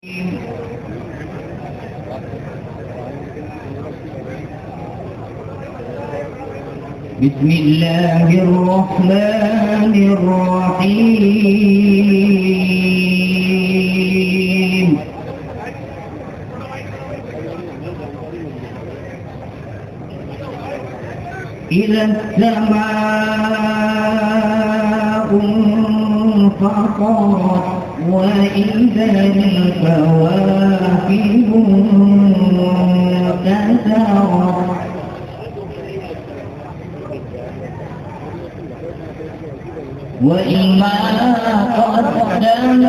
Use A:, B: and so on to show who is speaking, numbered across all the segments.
A: بسم الله الرحمن الرحيم. إذا السماء انفطرت وإذا الكواكب انتثرت وإما قدمت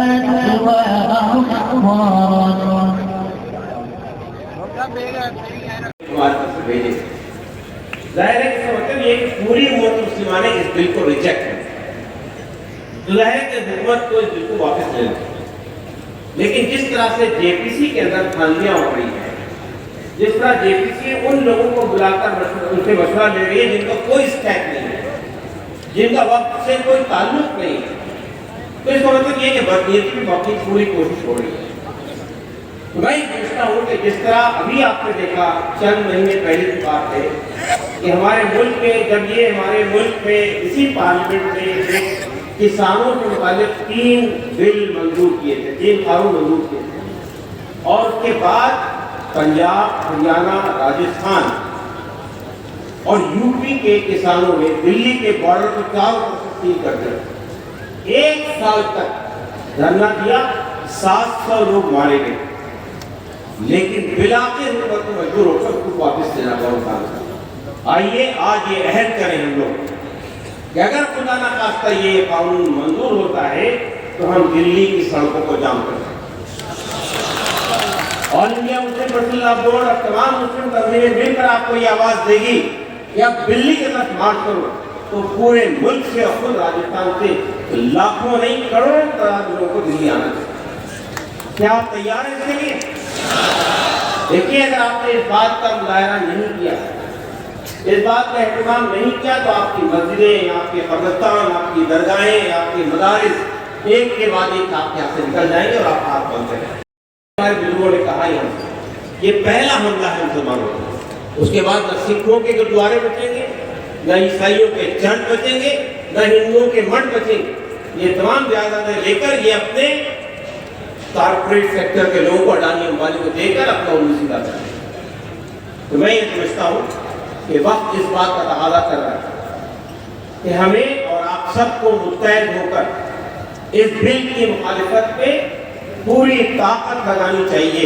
A: وأخرت.
B: ظاہر ہے کہ مطلب یہ پوری امت مسلمانیں اس بل کو ریجیکٹ کریں، تو ظاہر ہے کہ حکومت کو اس بل کو واپس لے لیں. لیکن جس طرح سے جے پی سی کے اندر خامیاں ہو رہی ہیں، جس طرح جے پی سی ان لوگوں کو بلا کر ان سے مشورہ لے رہی ہے جن کا کوئی اسٹیک نہیں ہے، جن کا وقت سے کوئی تعلق نہیں ہے، تو اس کا مطلب یہ کہ بدنیتی کی اپنی پوری کوشش ہو رہی ہے. میں پوچھتا ہوں کہ جس طرح ابھی آپ نے دیکھا چند مہینے پہلے کی بات ہے کہ ہمارے ملک میں جب یہ ہمارے ملک میں اسی پارلیمنٹ میں کسانوں کے متعلق 3 بل منظور کیے تھے، 3 قانون منظور کیے تھے، اور اس کے بعد پنجاب، ہریانہ، راجستھان اور یو پی کے کسانوں نے دلی کے بارڈر کو چاروں طرف سے سیل کر دیا. 1 سال تک دھرنا کیا، 700 لوگ مارے گئے، لیکن بلاخر حکومت کو مجبور ہو کر کو واپس لینا پڑا. آئیے آج یہ عہد کریں ہم لوگ کہ اگر خدا نہ خواستہ یہ قانون منظور ہوتا ہے تو ہم دلی کی سڑکوں کو جام کر دیں. آل انڈیا مسلم پرسنل لا بورڈ اور تمام مسلم تنظیمیں مل کر آپ کو یہ آواز دے گی کہ اب دلی کے طرف مارچ کرو، تو پورے ملک سے اور خود راجستھان سے لاکھوں نہیں کروڑوں تعداد لوگوں کو دلی آنا چاہیے. کیا آپ تیار ہیں اس کے لیے؟ دیکھیے، اگر آپ نے اس بات کا مظاہرہ نہیں کیا، اس بات کا اہتمام نہیں کیا، تو آپ کی مسجدیں، آپ کے قبرستان، آپ کی درگاہیں، آپ کے مدارس ایک کے بعد ایک آپ کے ہاتھ سے نکل جائیں گے اور آپ ہاتھ بند کریں. ہمارے بزرگوں نے کہا یہ پہلا حملہ ہے مسلمانوں کا. اس کے بعد نہ سکھوں کے گردوارے بچیں گے، نہ عیسائیوں کے چرچ بچیں گے، نہ ہندوؤں کے مٹھ بچیں گے. یہ تمام جائیدادیں لے کر یہ اپنے کارپوریٹ سیکٹر کے لوگوں کو، اڈانی امبانی کو دے کر اپنا علم سیدھا کریں. تو میں یہ سمجھتا ہوں کہ وقت اس بات کا تقاضا کر رہا ہے کہ ہمیں اور آپ سب کو متحد ہو کر اس بل کی مخالفت پہ پوری طاقت لگانی چاہیے.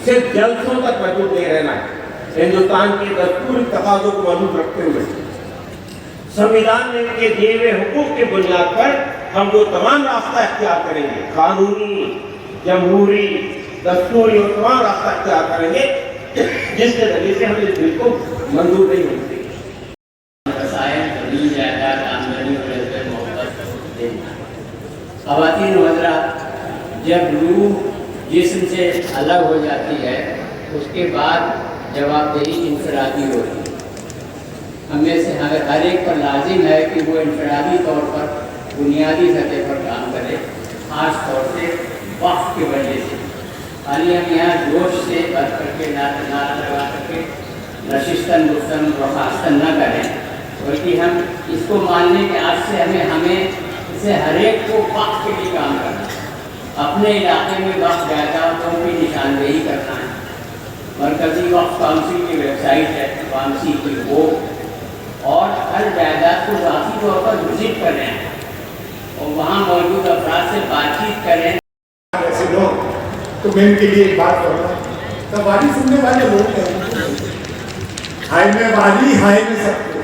B: صرف جلسوں تک محدود نہیں رہنا ہے. ہندوستان کے دستوری تقاضوں کو محدود رکھتے ہوئے سنویدھان میں کے دیے ہوئے حقوق کے بنیاد پر ہم وہ تمام راستہ اختیار کریں گے، قانونی، جمہوری، دستوری، اور تمام راستہ اختیار کریں گے جس کے ذریعے سے ہم اس بل کو منظور نہیں ہوتے.
C: خواتین و حضرات، جب روح جسم سے الگ ہو جاتی ہے اس کے بعد جوابدہی انفرادی ہوتی ہے. ہم میں سے ہر ایک پر لازم ہے کہ وہ انفرادی طور پر بنیادی سطح پر کام کرے، خاص طور سے وقت کی وجہ سے. خالی ہم یہاں جوش سے بات کر کے نعرہ لگا کر کے نشستن گفتن و خاصتن نہ کریں، بلکہ ہم اس کو مان لیں کہ آج سے ہمیں اسے ہر ایک کو وقت کے لیے کام کرنا ہے. اپنے علاقے میں وقت جائیدادوں کی نشاندہی کرنا ہے. مرکزی وقت کونسل کی ویب سائٹ ہے وامسی کی، وہ اور ہر جائیداد کو ذاتی طور پر وزٹ کریں اور وہاں موجود افراد سے بات چیت کریں.
D: ایسے لوگ تو میں ان کے لیے ایک بات کروں گا، قوالی سننے والے لوگ کہتے ہیں ہائے میں والی ہائے میں سب کے،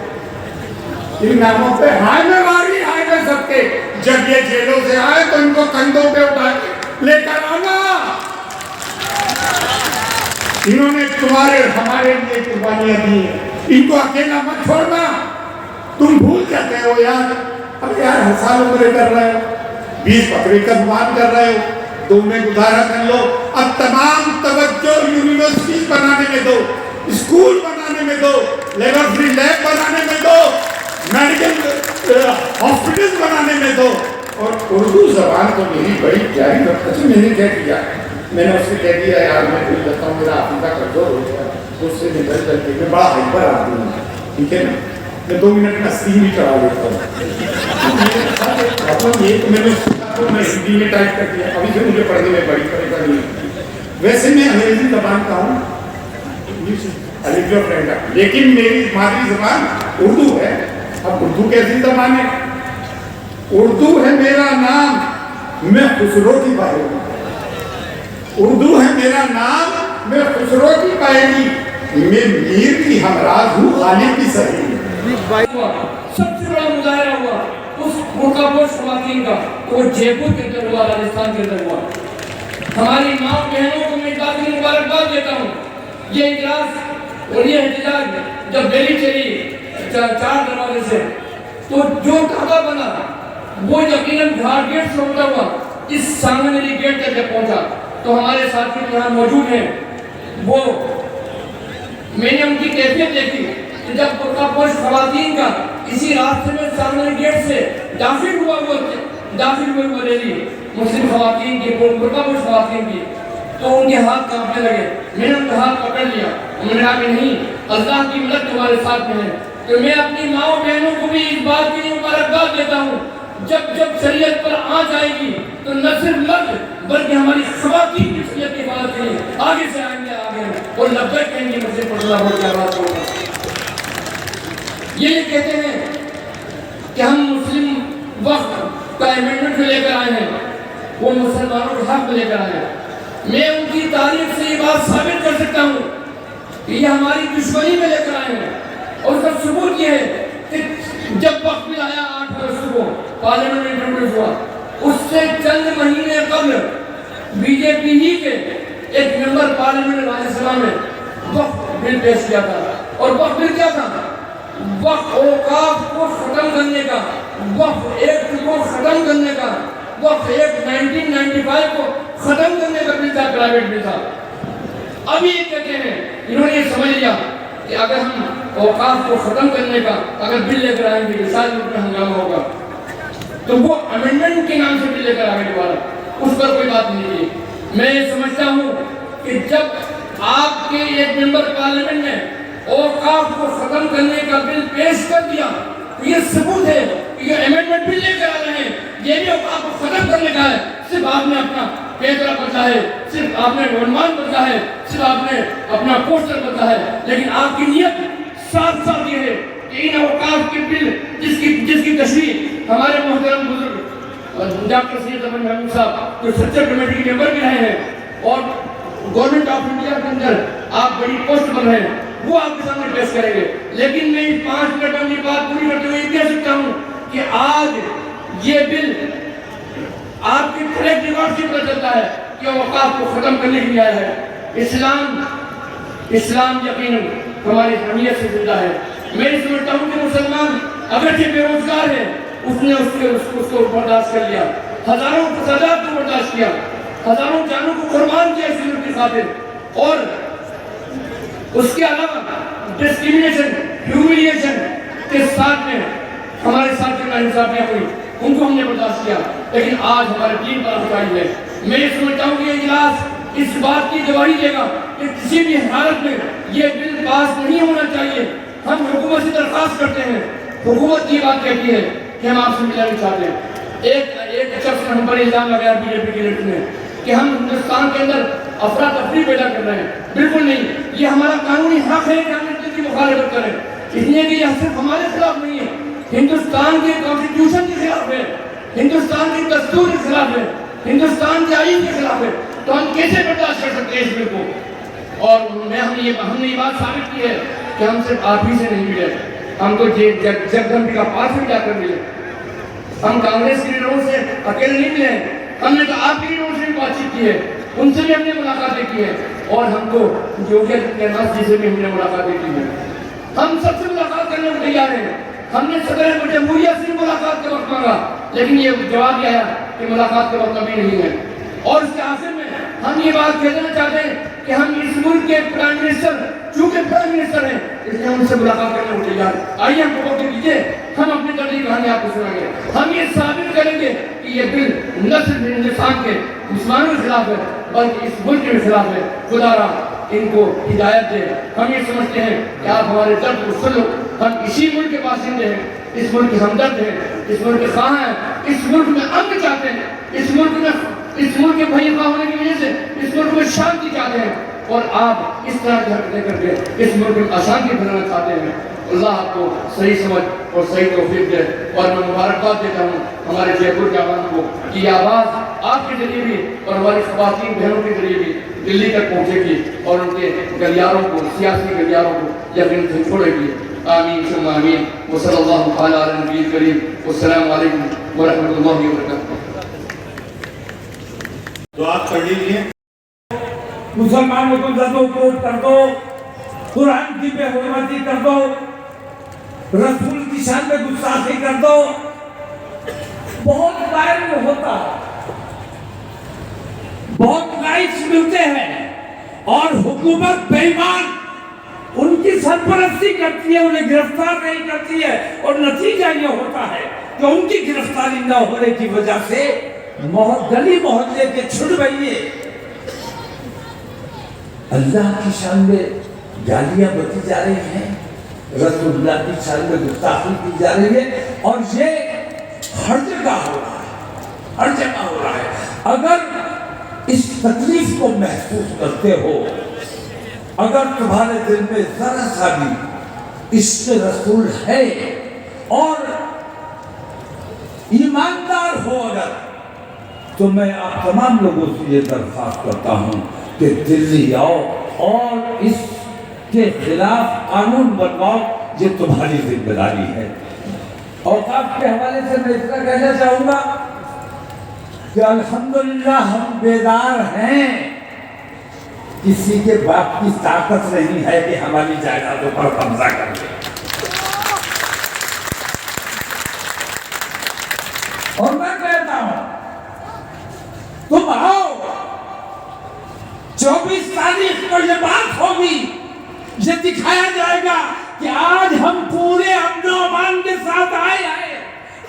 D: ان ناموں پہ ہائے میں والی ہائے میں سب کے. جب یہ جیلوں سے آئے تو ان کو کندھوں پہ اٹھا کے لے کر آنا. انہوں نے تمہارے ہمارے لیے قربانیاں دی ہیں، ان کو اکیلا مت چھوڑنا. تم بھول جاتے ہو یار، اب یار ہر سال عمرے کر رہے ہو، 20 بکرے کا قربان کر رہے ہو، 2 میں گزارا کر لو. اب تمام توجہ یونیورسٹی بنانے میں دو، اسکول بنانے میں دو، لیبر فری لیب بنانے میں دو، میڈیکل ہاسپٹل بنانے میں دو. اور اردو زبان کو میری بڑی پیاری رکھتا سے میں نے کیا کیا میں نے اس سے کہہ دیا یار میں کوئی کرتا ہوں میرا عقیدہ کمزور ہو گیا اس سے نکل کر کے میں بڑا ہائپر آدمی ہوں ٹھیک ہے نا میں 2 منٹ میں 80 بھی چڑھا دیتا ہوں یہ تو میں نے سوچا تو میں ہندی میں ٹائپ کر دیا ابھی سے مجھے پڑھنے میں بڑی پریشانی ہے ویسے میں انگریزی زبان کا ہوں لیکن میری مادری زبان اردو ہے اب اردو کیسی زبان ہے اردو ہے میرا نام میں خسرو کی پائے گی اردو ہے میرا نام میں خسرو کی پائے گی میں میر کی ہمراز ہوں غالب کی سہیلی
E: سب سے بڑا مظاہرہ ہوا اس برقع پوش خواتین کا تو وہ جے پور کے اندر ہوا راجستھان کے اندر ہوا ہماری ماں بہنوں کو میں اس بات کی مبارکباد دیتا ہوں یہ اجلاس اور یہ احتجاج جب دہلی چلی 4 دروازے سے تو جو کعبہ بنا وہ یقیناً گھاٹ گیٹ سے ہوتا ہوا اس سامنے گیٹ تک جب پہنچا تو ہمارے ساتھی یہاں موجود ہیں وہ میں نے ان کی کیفیت دیکھی کہ جب برقع پوش خواتین کا اسی راستے میں سامنے گیٹ سے داخل ہوئے ریلی مسلم خواتین کی برقع پوش خواتین کی تو ان کے ہاتھ کانپنے لگے میں نے ان کا ہاتھ پکڑ لیا انہوں نے کہا کہ نہیں اللہ کی مدد تمہارے ساتھ میں ہے تو میں اپنی ماں و بہنوں کو بھی اس بات کی مبارکباد دیتا ہوں جب شریعت پر آنچ آئے گی تو نہ صرف مرد بلکہ ہماری خواتین کی شریعت کی حفاظت کے لیے آگے سے آئیں گے اور لبیک کہیں گے مسجد پر اللہ بول کے آواز ہوگا یہ کہتے ہیں کہ ہم مسلم وقت کا امینڈمنٹ لے کر آئے ہیں وہ مسلمانوں کے حق میں لے کر آئے ہیں میں ان کی تاریخ سے یہ بات ثابت کر سکتا ہوں کہ یہ ہماری دشمنی میں لے کر آئے ہیں اور اس کا ثبوت یہ ہے کہ جب وقت میں آیا 8 اگست کو پارلیمنٹ میں انٹروڈیوس ہوا اس سے چند مہینے قبل بی جے پی ہی کے ایک ممبر پارلیمنٹ راجیہ سبھا میں وقف بل پیش کیا تھا اور وقف بل کیا تھا وقف اوقاف کو ختم کرنے کا وقف ایکٹ کو ختم کرنے کا وقف ایکٹ 1995 کو ختم کرنے کا بل تھا پرائیویٹ بل تھا اب یہ کہتے ہیں انہوں نے یہ سمجھ لیا کہ اگر ہم اوقاف کو ختم کرنے کا اگر بل لے کر آئیں گے مثال میں ہنگامہ ہوگا تو وہ امینڈمنٹ کے نام سے بل لے کر آگے دوبارہ اس پر کوئی بات نہیں ہے میں یہ سمجھتا ہوں کہ جب آپ کے ایک ممبر پارلیمنٹ نے اوقاف کو ختم کرنے کا بل پیش کر دیا تو یہ ثبوت ہے کہ یہ امینڈمنٹ بل لے کر آ رہے ہیں یہ بھی اوقاف کو ختم کرنے کا ہے صرف آپ نے اپنا پیپر بدلا ہے صرف آپ نے عنوان بدلا ہے صرف آپ نے اپنا پوسٹر بدلا ہے لیکن آپ کی نیت صاف صاف یہ ہے کہ ان اوقاف کے بل جس کی تشریح ہمارے محترم بزرگ ڈاکٹر سید احمد محمود صاحب جو سچر کمیٹی کے ممبر بھی رہے ہیں اور گورنمنٹ آف انڈیا کے اندر آپ بڑی پوسٹ پر رہے ہیں وہ آپ کے سامنے پیش کریں گے لیکن میں 5 منٹ میں بات پوری کرتے ہوئے یہ کہہ سکتا ہوں کہ آج یہ بل آپ کی ٹریک ریکارڈ سے پتہ چلتا ہے کہ اوقاف کو ختم کرنے کے لیے آیا ہے اسلام یقیناً ہماری حمیت سے زندہ ہے میں سمجھتا ہوں کہ مسلمان اگرچہ بے روزگار ہے اس نے اس کو برداشت کر لیا ہزاروں فسادات کو برداشت کیا ہزاروں جانوں کو قربان کیا اس ملک کی خاطر اور اس کے علاوہ ڈسکریمنیشن ہیوملیشن کے ساتھ میں ہمارے ساتھ جو ناانصافیاں ہوئی ان کو ہم نے برداشت کیا لیکن آج ہمارے دین پر افزائی ہے میں یہ سمجھتا ہوں کہ یہ اجلاس اس بات کی گواہی دے گا کہ کسی بھی حالت میں یہ بل پاس نہیں ہونا چاہیے ہم حکومت سے درخواست کرتے ہیں حکومت یہ بات کہتی ہے کہ ہم آپ سے ملنا نہیں چاہتے ہیں ایک شخص نے ہم پر الزام لگایا بی جے پی کے لیڈر نے کہ ہم ہندوستان کے اندر افراتفری پیدا کر رہے ہیں بالکل نہیں یہ ہمارا قانونی حق ہے کہ ہم اس کی مخالفت کریں اس لیے کہ یہ صرف ہمارے خلاف نہیں ہے ہندوستان کے کانسٹیٹیوشن کے خلاف ہے ہندوستان کے دستور کے خلاف ہے ہندوستان کے آئین کے خلاف ہے تو ہم کیسے برداشت کر سکتے ہیں اس بل کو اور ہم نے یہ بات ثابت کی ہے کہ ہم صرف آپ ہی سے نہیں ملے ہم تو جگدمبی کا پاس میں جا کر ملے ہم کانگریس کے لیڈروں سے اکیلے نہیں ملے ہم نے تو آپ کے لیڈروں سے بھی بات چیت کی ہے ان سے بھی ہم نے ملاقاتیں کی ہے اور ہم کو یوگی آدتیہ ناتھ جی سے بھی ہم نے ملاقاتیں کی ہیں ہم سب سے ملاقات کرنے کو تیار ہیں ہم نے صدر جمہوریہ سے ملاقات کا وقت مانگا لیکن یہ جواب یہ آیا کہ ملاقات کا وقت ابھی نہیں ہے اور اس کے آخر میں ہم یہ بات کہہ دینا چاہتے ہیں کہ ہم اس ملک کے پرائم منسٹر چونکہ پرائم منسٹر ہیں اس لیے ہم ان سے ملاقات کرنے کو تیار ہیں آئیے ہم کو وقت دیجیے ہم اپنی دردی کہانی آپ کو سنائیں گے ہم یہ ثابت کریں گے کہ یہ بل نہ صرف ہندوستان کے مسلمانوں کے خلاف ہے بلکہ اس ملک کے خلاف ہے. خدا را ان کو ہدایت دے. ہم یہ سمجھتے ہیں کہ آپ ہمارے درد کو سن لو. ہم اسی ملک کے باشندے ہیں, اس ملک کے ہمدرد ہیں, اس ملک کے خواہاں ہیں, اس ملک میں امن چاہتے ہیں, اس ملک کے بھائی خواہ ہونے کی وجہ سے اس ملک میں شانتی چاہتے ہیں, اور آپ اس طرح کی حرکتیں کر کے اس ملک میں اشانتی پھیلانا چاہتے ہیں. اللہ آپ کو صحیح سمجھ اور صحیح توفیق دے. اور میں مبارکباد دیتا ہوں ہمارے جے پور کے عوام کو کہ یہ آواز آپ کے ذریعے بھی اور ہماری خواتین بہنوں کے ذریعے بھی دلی تک پہنچے گی اور ان کے گلیاروں کو, سیاسی گلیاروں کو یقین سے چھوڑے گی. آمین ثم آمین. وصلی اللہ تعالیٰ علی نبی کریم. والسلام علیکم ورحمۃ اللہ وبرکاتہ.
D: دعا پڑھ لیجیے.
F: مسلمانوں کو زد و کوب کر دو, قرآن کی بے حرمتی کر دو, رسول کی شان میں گستاخی کر دو. بہت غائب ہوتا ہے, بہت لائٹس ملتے ہیں اور حکومت بے ایمان ان کی سرپرستی کرتی ہے, انہیں گرفتار نہیں کرتی ہے, اور نتیجہ یہ ہوتا ہے کہ ان کی گرفتاری نہ ہونے کی وجہ سے گلی محلے کے چھٹ گئی ہے. اللہ کی شان میں گالیاں بکی جا رہی ہیں, رسول اللہ کی شان میں گستاخی کی جا رہی ہے, اور یہ ہر جگہ ہو رہا ہے, ہر جگہ ہو رہا ہے. اگر اس تکلیف کو محسوس کرتے ہو, اگر تمہارے دل میں ذرا سا بھی عشق رسول ہے اور ایماندار ہو اگر, تو میں آپ تمام لوگوں سے یہ درخواست کرتا ہوں کہ دلی آؤ اور اس کے خلاف قانون بنواؤ. یہ تمہاری ذمہ داری ہے. اوقاف کے حوالے سے میں اتنا کہنا چاہوں گا کہ الحمدللہ ہم بیدار ہیں. کسی کے باپ کی طاقت نہیں ہے کہ ہماری جائیدادوں پر قبضہ کر لے. اور میں کہتا ہوں تم آؤ, 24 تاریخ کو یہ بات ہوگی, یہ دکھایا جائے گا کہ آج ہم پورے امن و امان کے ساتھ آئے ہیں,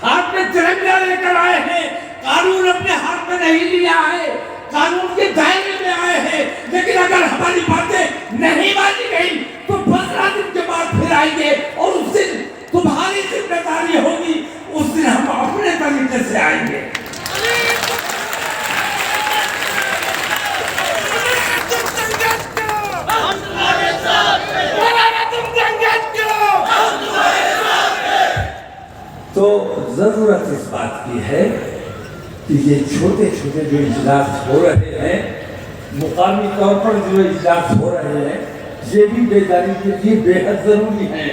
F: ہاتھ میں ترنگا لے کر آئے ہیں, قانون اپنے ہاتھ میں نہیں لیا ہے, قانون کے دائرے میں آئے ہیں. لیکن اگر ہماری باتیں نہیں مانی گئی تو 15 دن کے بعد پھر آئیں گے, اور اس دن تمہاری ذمہ داری ہوگی, اس دن ہم اپنے طریقے سے آئیں گے. تو ضرورت اس بات کی ہے کہ یہ چھوٹے چھوٹے جو اجلاس ہو رہے ہیں, مقامی طور پر جو اجلاس ہو رہے ہیں, یہ بھی بیداری کے لیے بے حد ضروری ہیں.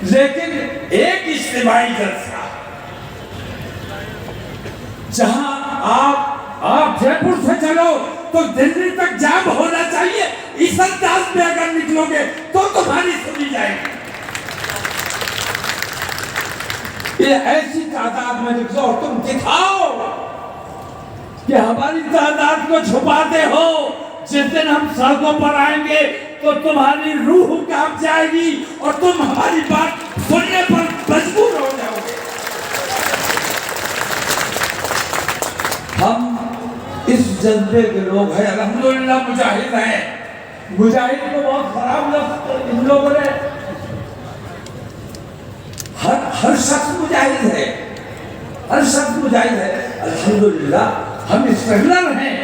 F: لیکن ایک اجتماعی جلسہ جہاں آپ جے پور سے چلو تو دلی تک جام ہونا چاہیے, اس انداز میں اگر نکلو گے تو تمہاری سنی جائے گی. یہ ایسی تعداد میں نکلو اور تم دکھاؤ کہ ہماری تعداد کو چھپاتے ہو. جس دن ہم سڑکوں پر آئیں گے تو تمہاری روح کانپ جائے گی اور تم ہماری بات سننے پر مجبور ہو جاؤ گے. ہم اس جذبے کے لوگ ہیں, الحمدللہ مجاہد ہیں. مجاہد کو بہت خراب لفظ ان لوگوں نے, ہر شخص مجاہد ہے, ہر شخص مجاہد ہے. الحمدللہ ہم اسٹرگلر ہیں,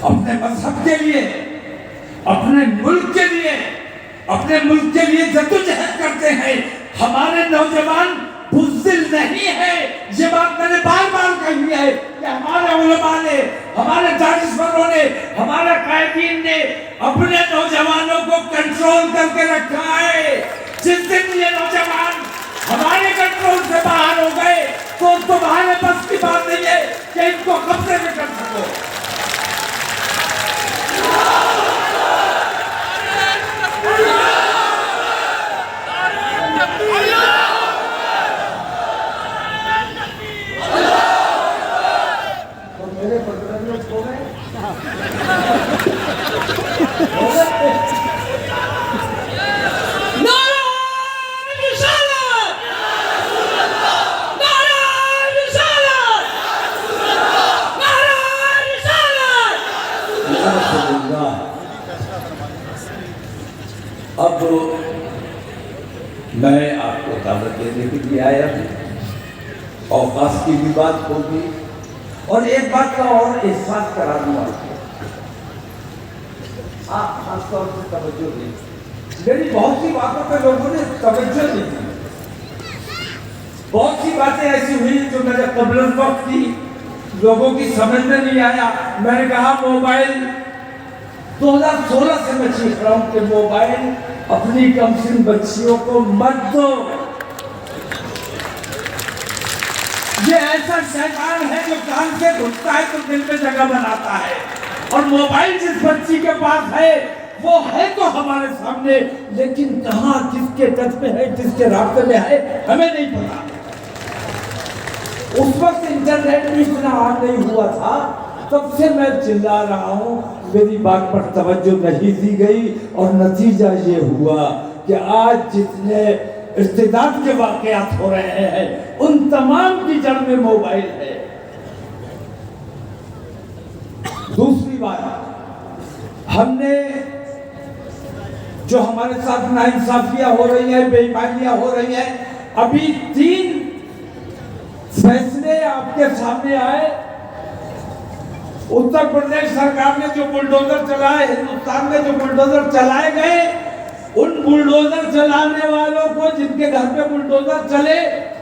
F: اپنے مذہب کے لیے, اپنے ملک کے لیے, اپنے ملک کے لیے جدوجہد کرتے ہیں. ہمارے نوجوان بزدل نہیں ہے. یہ بات میں نے بار بار کہی ہے کہ ہمارے علماء نے, ہمارے دانشوروں نے, ہمارے قائدین نے اپنے نوجوانوں کو کنٹرول کر کے رکھا ہے. جس دن یہ نوجوان ہمارے کنٹرول سے باہر ہو گئے تو تمہارے بس کی بات نہیں ہے کہ ان کو قبضے میں کر سکو. اللہ اب میں آپ کو دعوت دینے کے لیے آیا ہوں، اوقاف کی بھی بات ہوگی، اور ایک بات کا اور احساس کرا دوں آپ کو، آپ خاص طور سے توجہ دیں، میری بہت سی باتوں پہ لوگوں نے توجہ نہیں دی، بہت سی باتیں ایسی ہوئی جو میرے قبل وقت کی لوگوں کی سمجھ میں نہیں آیا۔ میں نے کہا موبائل 2016 سے میں چیخ رہا ہوں کہ موبائل اپنی کم سن بچیوں کو مت دو، یہ ایسا شیطان ہے جو کان سے گھستا ہے تو دل میں جگہ بناتا ہے، اور موبائل جس بچی کے پاس ہے وہ ہے تو ہمارے سامنے، لیکن کہاں کس کے ٹچ میں ہے، کس کے رابطے میں ہے، ہمیں نہیں پتا۔ اس وقت انٹرنیٹ بھی اتنا عام نہیں ہوا تھا، تب سے میں چلا رہا ہوں، میری بات پر توجہ نہیں دی گئی، اور نتیجہ یہ ہوا کہ آج جتنے ارتداد کے واقعات ہو رہے ہیں ان تمام کی جڑ میں موبائل ہے۔ دوسری بات، ہم نے جو ہمارے ساتھ ناانصافیاں ہو رہی ہیں، بے ایمانیاں ہو رہی ہیں، ابھی 3 فیصلے آپ کے سامنے آئے۔ اتر پردیش سرکار نے جو بلڈوزر چلائے، ہندوستان میں جو بلڈوزر چلائے گئے، ان بلڈوزر چلانے والوں کو جن کے گھر پہ بلڈوزر چلے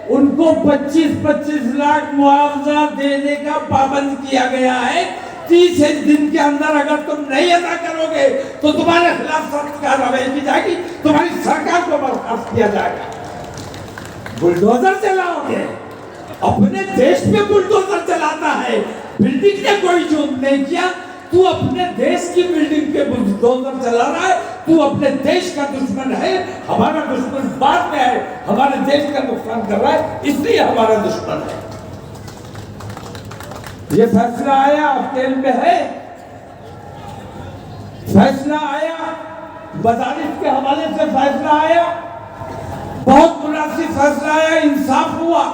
F: ان کو 25-25 لاکھ معاوضہ دینے کا پابند کیا گیا ہے۔ 30 دن کے اندر اگر تم نہیں ادا کرو گے تو تمہارے خلاف سخت کارروائی کی جائے گی، تمہاری سرکار کو برخاست کیا جائے گا۔ بلڈوزر چلاؤ گے، اپنے دیش پہ بلڈوزر چلاتا ہے، بلڈنگ نے کوئی جرم نہیں کیا، تو اپنے دیش کی بلڈنگ پہ بلڈوزر چلا رہا ہے، تو اپنے دیش کا دشمن ہے۔ ہمارا دشمن بعد میں ہے، ہمارے دیش کا نقصان کر رہا ہے اس لیے ہمارا دشمن ہے۔ یہ فیصلہ آیا، آپ کے علم میں ہے، فیصلہ آیا، مدارس کے حوالے سے فیصلہ آیا، بہت مناسب فیصلہ آیا، انصاف ہوا۔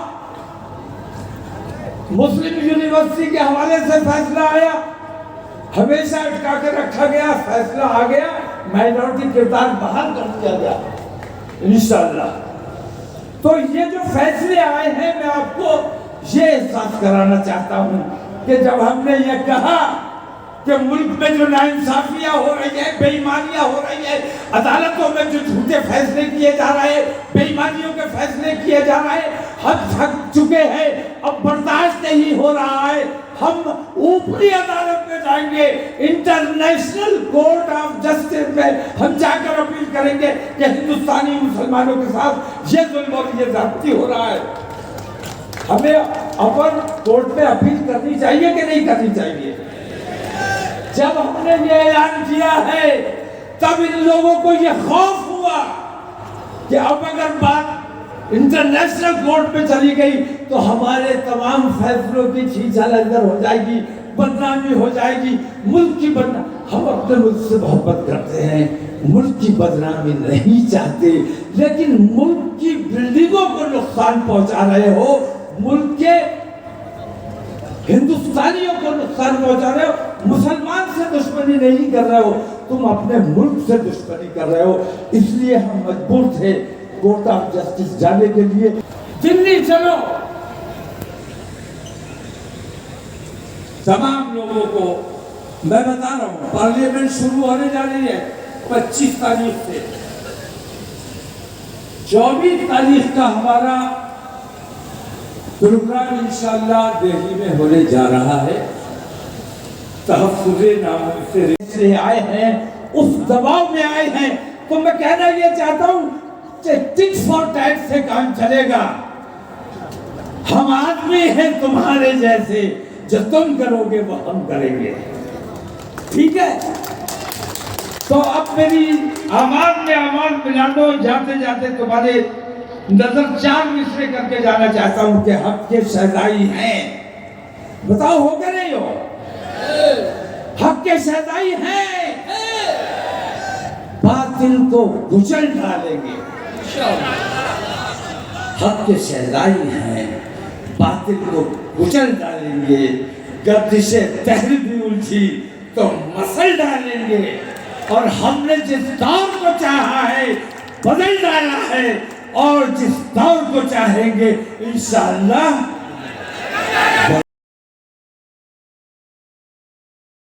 F: مسلم یونیورسٹی کے حوالے سے فیصلہ آیا، ہمیشہ اٹکا کے رکھا گیا، فیصلہ آ گیا، مائنورٹی کردار بحال کر دیا گیا انشاءاللہ۔ تو یہ جو فیصلے آئے ہیں، میں آپ کو یہ احساس کرانا چاہتا ہوں کہ جب ہم نے یہ کہا کہ ملک میں جو ناانصافیاں ہو رہی ہیں، بے ایمانیاں ہو رہی ہیں، عدالتوں میں جو جھوٹے فیصلے کیے جا رہے ہیں، بے ایمانیوں کے فیصلے کیے جا رہے ہیں، ہم تھک چکے ہیں، اب برداشت نہیں ہو رہا ہے، ہم اوپری عدالت میں جائیں گے، انٹرنیشنل کورٹ آف جسٹس میں ہم جا کر اپیل کریں گے کہ ہندوستانی مسلمانوں کے ساتھ یہ ظلم اور یہ زیادتی ہو رہا ہے۔ ہمیں اپر کورٹ میں اپیل کرنی چاہیے کہ نہیں کرنی چاہیے؟ جب ہم نے یہ اعلان کیا ہے تب ان لوگوں کو یہ خوف ہوا کہ اب اگر بات انٹرنیشنل کورٹ پہ چلی گئی تو ہمارے تمام فیصلوں کی چھیچھل اندر ہو جائے گی، بدنامی ہو جائے گی، ملک کی بدنامی۔ ہم اپنے ملک سے محبت کرتے ہیں، ملک کی بدنامی نہیں چاہتے، لیکن ملک کی بلڈنگوں کو نقصان پہنچا رہے ہو، ملک کے ہندوستانیوں کو نقصان پہنچا رہے ہو، مسلمان سے دشمنی نہیں کر رہے ہو، تم اپنے ملک سے دشمنی کر رہے ہو۔ اس لیے ہم مجبور تھے کورٹ آف جسٹس جانے کے لیے۔ دلی چلو، تمام لوگوں کو میں بتا رہا ہوں، پارلیمنٹ شروع ہونے جا رہی ہے 25 تاریخ سے، 24 تاریخ کا ہمارا پروگرام انشاءاللہ دہلی میں ہونے جا رہا ہے۔ تحفظ ناموس سے آئے ہیں، اس دباؤ میں آئے ہیں، تو میں کہنا یہ چاہتا ہوں کہ ٹک فار ٹیٹ سے کام چلے گا۔ ہم آدمی ہیں تمہارے جیسے، جو تم کرو گے وہ ہم کریں گے، ٹھیک ہے؟ تو اب میری آواز میں آواز ملا دو، جاتے جاتے تمہارے نظر 4 مصرے کر کے جانا چاہتا ہوں کہ حق کے شہدائی ہیں، بتاؤ ہو کہ نہیں ہو؟ حق کے شہدائی ہیں، باطل کو کچل ڈالیں گے، حق کے شہدائی ہیں، باطل کو کچل ڈالیں گے۔ گردش دہر بھی الجھی تو مسل ڈالیں گے، اور ہم نے جس دور کو چاہا ہے بدل ڈالا ہے، اور جس دور کو چاہیں گے انشاءاللہ